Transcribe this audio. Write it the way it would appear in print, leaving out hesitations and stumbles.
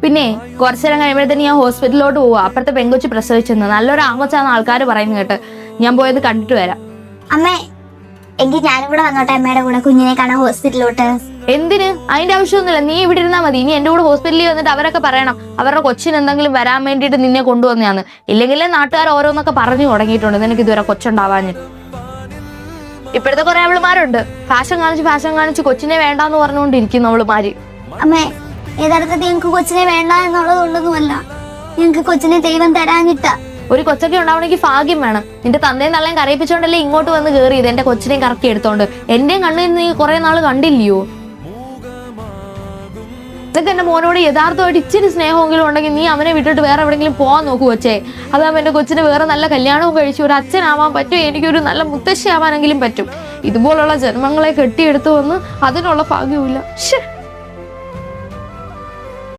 പിന്നെ കുറച്ചു നേരം കഴിയുമ്പോഴത്തേന് ഞാൻ ഹോസ്പിറ്റലിലോട്ട് പോവാ. അപ്പുറത്തെ പെങ്കൊച്ച് പ്രസവിച്ചെന്ന് നല്ലൊരു ആങ്കൊച്ചാന്ന് ആൾക്കാർ പറയുന്നു കേട്ട്. ഞാൻ പോയത് കണ്ടിട്ട് വരാം. അമ്മേ, എങ്കിൽ ഞാനും കൂടെ വന്നോട്ടെ അമ്മയുടെ കൂടെ കുഞ്ഞിനെ കാണാൻ ഹോസ്പിറ്റലിലോട്ട്? എന്തിന്? അതിന്റെ ആവശ്യമൊന്നുമില്ല. നീ ഇവിടെ ഇരുന്നാ മതി. ഇനി എന്റെ കൂടെ ഹോസ്പിറ്റലിൽ വന്നിട്ട് അവരൊക്കെ പറയണം അവരുടെ കൊച്ചിന് എന്തെങ്കിലും വരാൻ വേണ്ടിയിട്ട് നിന്നെ കൊണ്ടുവന്നതാന്ന്. ഇല്ലെങ്കിലേ നാട്ടുകാർ ഓരോന്നൊക്കെ പറഞ്ഞു തുടങ്ങിയിട്ടുണ്ട് നിനക്ക് ഇതുവരെ കൊച്ചുണ്ടാവാഞ്ഞിട്ട്. ഇപ്പോഴത്തെ കുറെ അവളുമാരുണ്ട് ഫാഷൻ കാണിച്ച് കൊച്ചിനെ വേണ്ടാന്ന് പറഞ്ഞുകൊണ്ടിരിക്കുന്നു അവളുമാര്. അമ്മേ, യഥാർത്ഥത്തിൽ ഞങ്ങക്ക് കൊച്ചിനെ വേണ്ട എന്നുള്ളത് കൊണ്ടൊന്നുമല്ല, ഞങ്ങക്ക് കൊച്ചിനെ ദൈവം തരാഞ്ഞിട്ട. ഒരു കൊച്ചൊക്കെ ഉണ്ടാവണമെങ്കിൽ ഭാഗ്യം വേണം. നിന്റെ തന്തയും തള്ളയും കരയിപ്പിച്ചോണ്ടല്ലേ ഇങ്ങോട്ട് വന്ന് കയറിയത് എന്റെ കൊച്ചിനെയും കറക്കി എടുത്തോണ്ട്. എന്റെയും കണ്ണിൽ നീ കുറെ നാള് കണ്ടില്ലയോ? ഇതൊക്കെ എന്റെ മോനോട് യഥാർത്ഥമായിട്ട് ഇച്ചിരി സ്നേഹമെങ്കിലും ഉണ്ടെങ്കിൽ നീ അവനെ വിട്ടിട്ട് വേറെ എവിടെയെങ്കിലും പോകാൻ നോക്കു കൊച്ചേ. അതാകുമ്പോൾ എന്റെ കൊച്ചിന് വേറെ നല്ല കല്യാണവും കഴിച്ചു ഒരു അച്ഛനാവാൻ പറ്റും, എനിക്കൊരു നല്ല മുത്തശ്ശി ആവാനെങ്കിലും പറ്റും. ഇതുപോലുള്ള ജന്മങ്ങളെ കെട്ടിയെടുത്തു വന്ന് അതിനുള്ള ഭാഗ്യമില്ല.